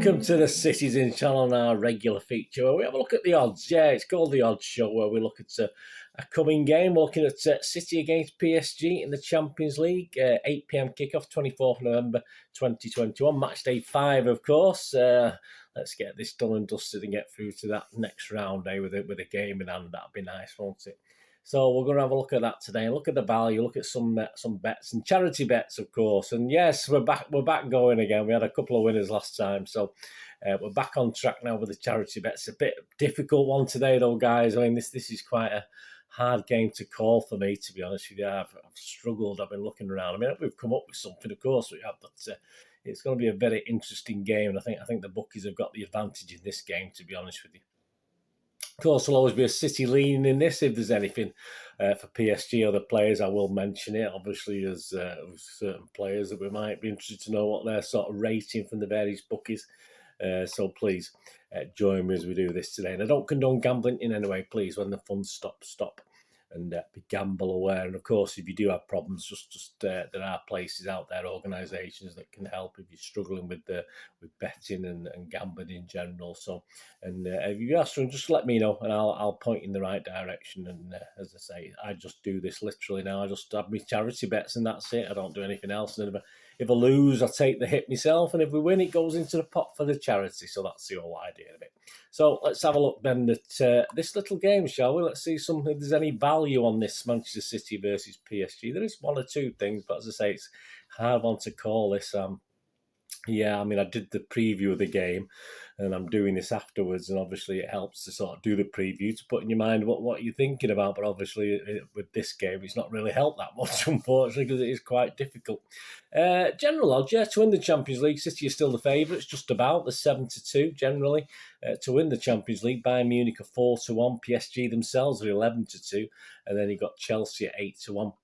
Welcome to the Cities in Channel, our regular feature where we have a look at the odds. Yeah, it's called the Odds Show, where we look at a coming game. We're looking at City against PSG in the Champions League, 8 p.m. kickoff, 24th November 2021, match day 5, of course. Let's get this done and dusted and get through to that next round, with a game in hand. That'd be nice, won't it? So we're going to have a look at that today. Look at the value. Look at some bets and charity bets, of course. And yes, we're back going again. We had a couple of winners last time, so we're back on track now with the charity bets. A bit difficult one today, though, guys. I mean, this is quite a hard game to call for me, to be honest with you. I've struggled. I've been looking around. I mean, we've come up with something, of course we have, but it's going to be a very interesting game. And I think the bookies have got the advantage in this game, to be honest with you. Of course, there'll always be a City leaning in this. If there's anything for PSG or the players, I will mention it. Obviously, there's certain players that we might be interested to know what their sort of rating from the various bookies. So please join me as we do this today. And I don't condone gambling in any way. Please, when the funds stop. And be gamble aware. And of course, if you do have problems, just there are places out there, organisations that can help if you're struggling with betting and gambling in general. So, and if you ask them, just let me know, and I'll point in the right direction. And as I say, I just do this literally now. I just have my charity bets, and that's it. I don't do anything else. And if I lose, I take the hit myself, and if we win, it goes into the pot for the charity. So that's the whole idea of it. So let's have a look then at this little game, shall we? Let's see if there's any value on this Manchester City versus PSG. There is one or two things, but as I say, it's a hard one to call this. Yeah, I mean, I did the preview of the game, and I'm doing this afterwards, and obviously it helps to sort of do the preview to put in your mind what you're thinking about, but obviously with this game, it's not really helped that much, unfortunately, because it is quite difficult. General odds, yeah, to win the Champions League, City are still the favourites, just about, the 7-2 generally, to win the Champions League. Bayern Munich are 4-1, PSG themselves are 11-2, and then you got Chelsea at 8-1.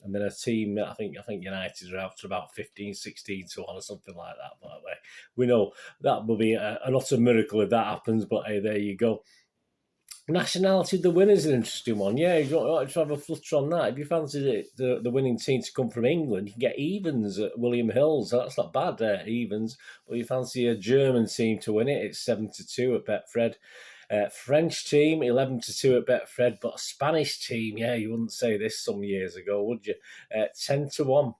And then a team, I think United are out to about 15-16 to 1 or something like that. But we know that will be an utter miracle if that happens. But hey, there you go. Nationality of the winner is an interesting one. Yeah, you want to have a flutter on that. If you fancy the winning team to come from England, you can get evens at William Hill. So that's not bad, evens. But you fancy a German team to win it, it's 7-2 at Betfred. French team, 11-2 at Betfred, but a Spanish team, yeah, you wouldn't say this some years ago, would you? 10-1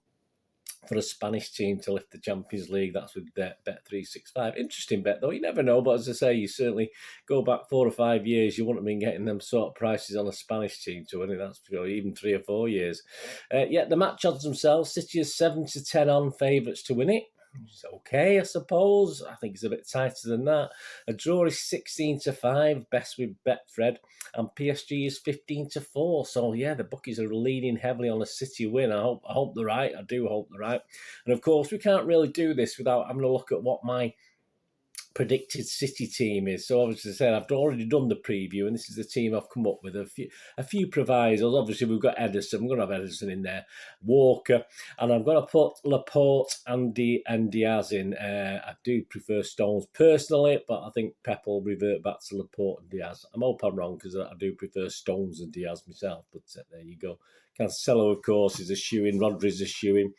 for a Spanish team to lift the Champions League. That's with Bet365. Interesting bet, though. You never know, but as I say, you certainly go back 4 or 5 years, you wouldn't have been getting them sort of prices on a Spanish team to win it. That's even 3 or 4 years. Yeah, the match odds themselves, City is 7-10 on favourites to win it. It's okay, I suppose. I think it's a bit tighter than that. A draw is 16-5, best with Betfred, and PSG is 15-4. So yeah, the bookies are leaning heavily on a City win. I hope they're right. I do hope they're right. And of course, we can't really do this without having a look at what my predicted City team is. So obviously, I said I've already done the preview, and this is the team I've come up with. A few provisos. Obviously, we've got Ederson. I'm going to have Ederson in there, Walker, and I'm going to put Laporte and Diaz in. I do prefer Stones personally, but I think Pep will revert back to Laporte and Diaz. I hope I'm wrong, because I do prefer Stones and Diaz myself. But there you go. Cancelo, of course, is a shoe-in. Rodri's a shoe-in.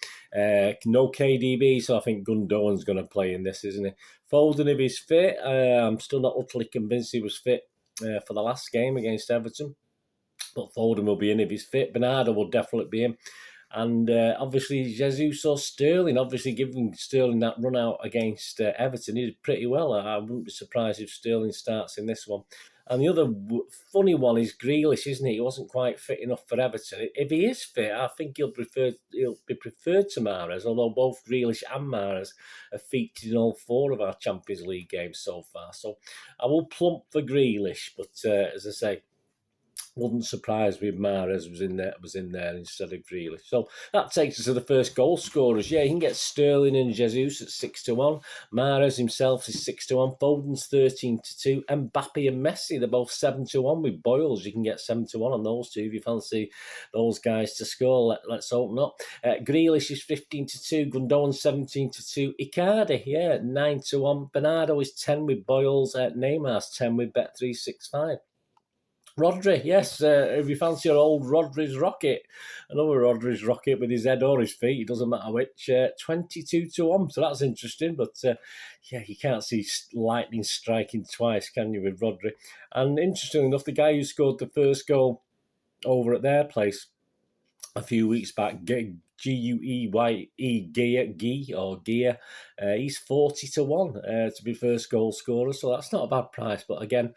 No KDB, so I think Gundogan's going to play in this, isn't he? Foden, if he's fit. I'm still not utterly convinced he was fit for the last game against Everton. But Foden will be in if he's fit. Bernardo will definitely be in. And obviously, Jesus or Sterling, obviously giving Sterling that run out against Everton, he did pretty well. I wouldn't be surprised if Sterling starts in this one. And the other funny one is Grealish, isn't he? He wasn't quite fit enough for Everton. If he is fit, I think he'll be preferred to Mahrez, although both Grealish and Mahrez have featured in all 4 of our Champions League games so far. So I will plump for Grealish, but as I say, wouldn't surprise me if Mahrez was in there instead of Grealish. So that takes us to the first goal scorers. Yeah, you can get Sterling and Jesus at 6-1. Mahrez himself is 6-1. Foden's 13-2. Mbappe and Messi, they're both 7-1 with Boyles. You can get 7-1 on those two if you fancy those guys to score. Let's hope not. Grealish is 15-2. Gundogan 17-2. Icardi, yeah, 9-1. Bernardo is 10 with Boyles. Neymar's 10 with Bet365. Rodri, yes. If you fancy your old Rodri's rocket, another Rodri's rocket with his head or his feet, it doesn't matter which. 22-1, so that's interesting. But yeah, you can't see lightning striking twice, can you, with Rodri? And interestingly enough, the guy who scored the first goal over at their place a few weeks back, Gueye, Gear, he's 40-1 to be first goal scorer, so that's not a bad price. But again,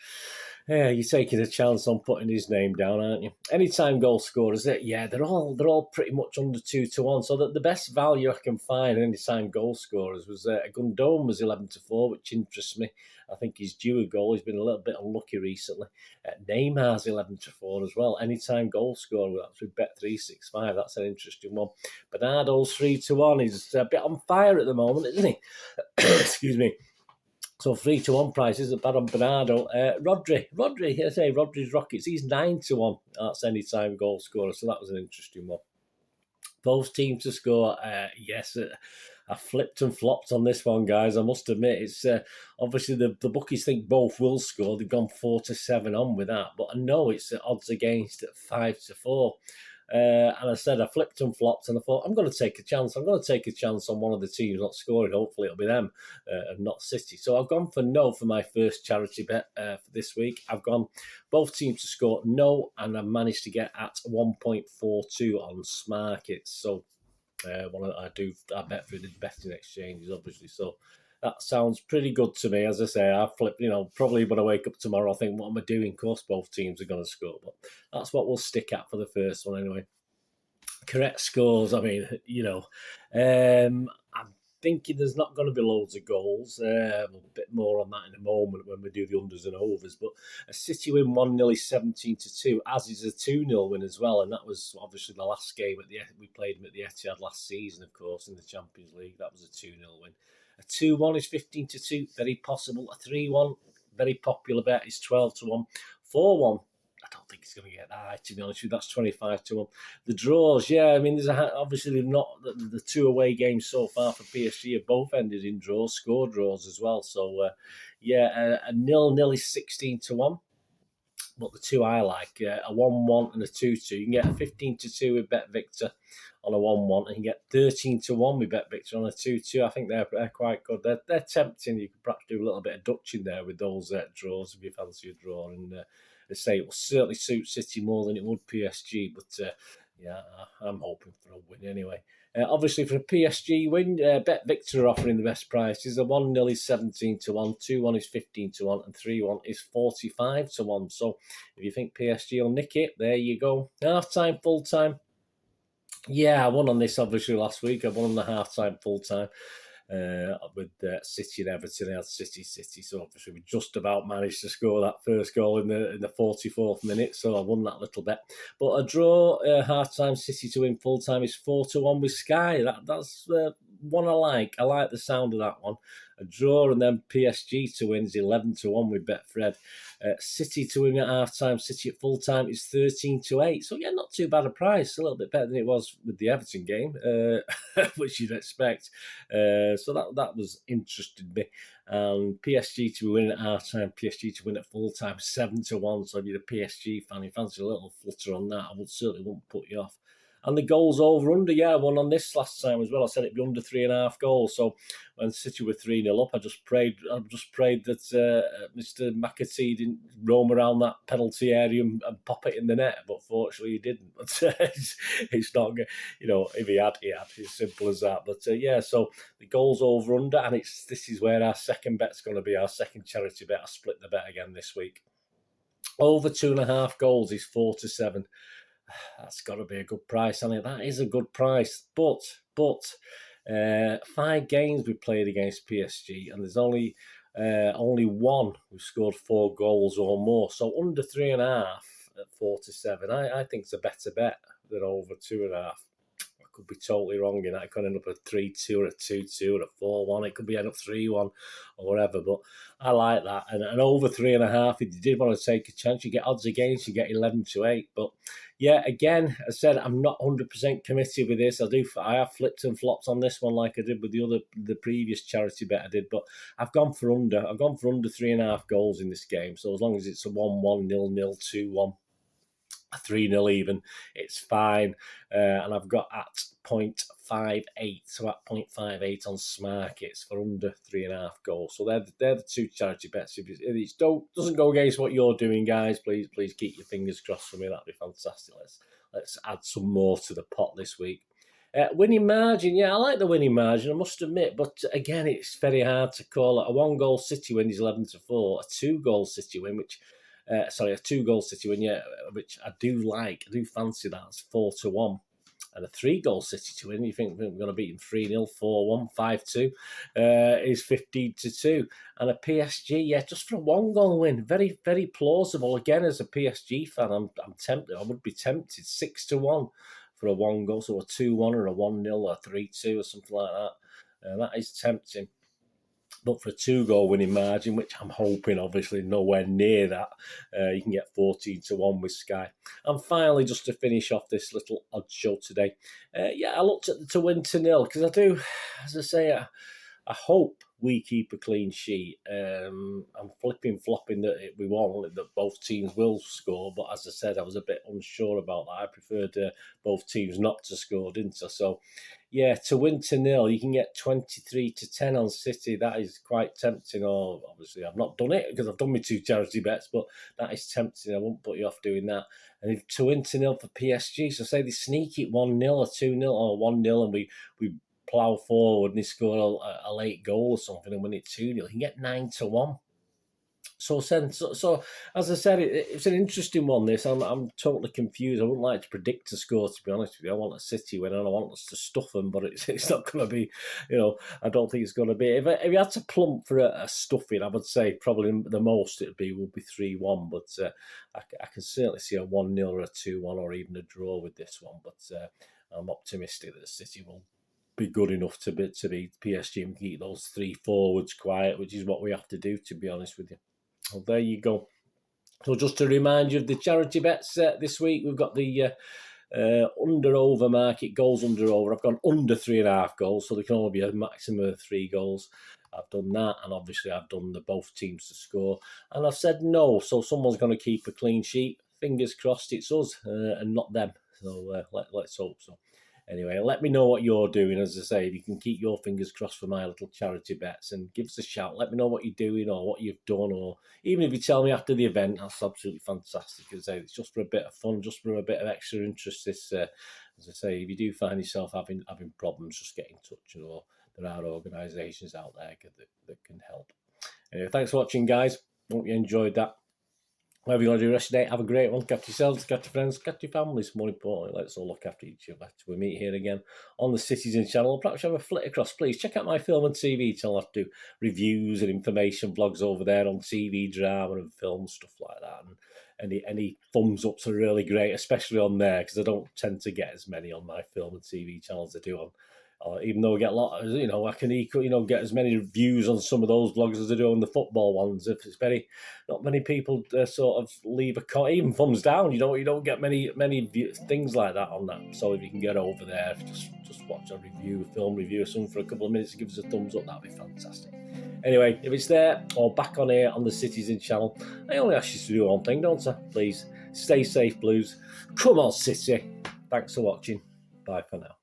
yeah, you're taking a chance on putting his name down, aren't you? Anytime goal scorers, yeah, they're all pretty much under 2-1. So that the best value I can find anytime goal scorers was Gundome was 11-4, which interests me. I think he's due a goal. He's been a little bit unlucky recently. Neymar's 11-4 as well. Anytime goal scorer, that's with Bet365. That's an interesting one. Bernardo's 3-1. He's a bit on fire at the moment, isn't he? Excuse me. So 3-1 price isn't bad on Bernardo. Rodri, I say Rodri's Rockets. He's 9-1. That's anytime goal scorer. So that was an interesting one. Both teams to score. Yes, I flipped and flopped on this one, guys. I must admit, it's obviously the bookies think both will score. They've gone 4-7 on with that, but I know it's odds against at 5-4. And I said I flipped and flopped, and I thought I'm going to take a chance. I'm going to take a chance on one of the teams not scoring. Hopefully, it'll be them and not City. So I've gone for no for my first charity bet for this week. I've gone both teams to score no, and I've managed to get at 1.42 on Smarkets. So I bet through the betting exchanges, obviously. So that sounds pretty good to me. As I say, I flip, probably when I wake up tomorrow, I think, what am I doing? Of course, both teams are going to score, but that's what we'll stick at for the first one anyway. Correct scores. I mean, I'm thinking there's not going to be loads of goals. A bit more on that in a moment when we do the unders and overs. But a City win 1-0 is 17-2, as is a 2-0 win as well. And that was obviously the last game we played them at the Etihad last season, of course, in the Champions League. That was a 2-0 win. A 2-1 is 15-2, very possible. A 3-1, very popular bet, is 12-1. 4-1. I don't think it's going to get that high, to be honest with you. That's 25-1. The draws, yeah, I mean, obviously they've not the two away games so far for PSG have both ended in draws, score draws as well. So, yeah, a 0-0 is 16-1. But the two I like, a 1-1 and a 2-2. You can get a 15-2 with Bet Victor on a 1-1, and you get 13-1 with Bet Victor on a 2-2. I think they're quite good. They're tempting. You could perhaps do a little bit of Dutching there with those draws if you fancy a draw. And they say it will certainly suit City more than it would PSG. But yeah, I'm hoping for a win anyway. Obviously, for a PSG win, Bet Victor are offering the best prices. A 1-0 is 17-1, 2-1 is 15-1, and 3-1 is 45-1. So if you think PSG will nick it, there you go. Half time, full time. Yeah, I won on this obviously last week. I won on the half time, full time. With City and Everton. I had City, so obviously we just about managed to score that first goal in the 44th minute, so I won that little bit. But a draw, half time, City to win full time is 4-1 with Sky. That's one I like. I like the sound of that one. A draw and then PSG to win is 11-1 with Betfred. City to win at half time, City at full time is 13-8. So yeah, not too bad a price. A little bit better than it was with the Everton game, which you'd expect. So that was interesting me. PSG to win at half time, PSG to win at full time, 7-1. So if you're a PSG fan, you fancy a little flutter on that, I would certainly wouldn't put you off. And the goals over under, yeah, I won on this last time as well. I said it'd be under 3.5 goals. So when City were 3-0 up, I just prayed that Mr. McAtee didn't roam around that penalty area and pop it in the net. But fortunately, he didn't. But it's not, if he had, as simple as that. But yeah, so the goals over under, and this is where our second bet's going to be, our second charity bet. I split the bet again this week. Over 2.5 goals is 4-7. That's got to be a good price, hasn't it? That is a good price. But 5 games we played against PSG, and there's only one who scored 4 goals or more. So under 3.5 at 4-7, I think it's a better bet than over 2.5. I could be totally wrong in that. It could end up a 3-2 or a 2-2 or a 4-1. It could be end up 3-1 or whatever. But I like that. And over 3.5, if you did want to take a chance, you get odds against, you get 11-8. But yeah, again, as I said, I'm not 100% committed with this. I have flipped and flopped on this one like I did with the previous charity bet I did, but I've gone for under. I've gone for under 3.5 goals in this game. So as long as it's a 1-1, 0-0, 2-1, a 3-0 even, it's fine. And I've got at 0.58, so at 0.58 on Smarkets for under 3.5 goals. So they're the two charity bets. If it doesn't go against what you're doing, guys, please keep your fingers crossed for me. That'd be fantastic. Let's add some more to the pot this week. Winning margin, yeah, I like the winning margin, I must admit, but again, it's very hard to call it. A 1-goal City win is 11-4, a 2-goal City win, a 2-goal City win, yeah, which I do like. I do fancy that. It's 4-1. And a 3-goal City to win, you think we're going to beat them 3-0, 4-1, 5-2, is 15-2. And a PSG, yeah, just for a 1-goal win, very, very plausible. Again, as a PSG fan, I'm tempted. I would be tempted 6-1 for a 1-goal, so a 2-1 or a 1-0 or a 3-2 or something like that. That is tempting. But for a 2-goal winning margin, which I'm hoping obviously nowhere near that, you can get 14-1 with Sky. And finally, just to finish off this little odd show today, I looked at the to win to nil because I do, as I say, I hope we keep a clean sheet. I'm flopping that we won't, that both teams will score. But as I said, I was a bit unsure about that. I preferred both teams not to score, didn't I? So, yeah, to win to nil, you can get 23-10 on City. That is quite tempting. Or obviously, I've not done it because I've done my 2 charity bets, but that is tempting. I won't put you off doing that. And if to win to nil for PSG, so say they sneak it 1-0 or 2-0 or 1-0, and we plough forward and they score a late goal or something and win it 2-0, you can get 9-1. So as I said, it's an interesting one. This I'm totally confused. I wouldn't like to predict a score, to be honest with you. I want a City win and I want us to stuff them, but it's not going to be. I don't think it's going to be. If you had to plump for a stuffing, I would say probably the most would be 3-1. But I can certainly see a 1-0 or a 2-1 or even a draw with this one. But I'm optimistic that City will be good enough to beat PSG and keep those 3 forwards quiet, which is what we have to do, to be honest with you. Well, there you go. So just to remind you of the charity bets this week, we've got the under-over market, goals under-over. I've gone under 3.5 goals, so there can only be a maximum of 3 goals. I've done that, and obviously I've done the both teams to score. And I've said no, so someone's going to keep a clean sheet. Fingers crossed it's us and not them. So let's hope so. Anyway, let me know what you're doing. As I say, if you can keep your fingers crossed for my little charity bets, and give us a shout. Let me know what you're doing or what you've done, or even if you tell me after the event, that's absolutely fantastic. As I say, it's just for a bit of fun, just for a bit of extra interest. This, as I say, if you do find yourself having problems, just get in touch. There are organisations out there that can help. Anyway, thanks for watching, guys. Hope you enjoyed that. Whatever you want to do the rest of the day, have a great one. Catch yourselves, catch your friends, catch your families. More importantly, let's all look after each other. Till we meet here again on the Citizen channel. Perhaps have a flit across, please. Check out my film and TV channel. I do reviews and information vlogs over there on TV, drama and film, stuff like that. And any thumbs ups are really great, especially on there, because I don't tend to get as many on my film and TV channels as I do on. Even though we get a lot, I can get as many views on some of those vlogs as I do on the football ones. If it's not many people sort of leave a comment, even thumbs down. You don't get many things like that on that. So if you can get over there, just watch a film review or something for a couple of minutes, give us a thumbs up. That'd be fantastic. Anyway, if it's there or back on here on the Citizen channel, I only ask you to do one thing, don't I? Please stay safe, Blues. Come on, City. Thanks for watching. Bye for now.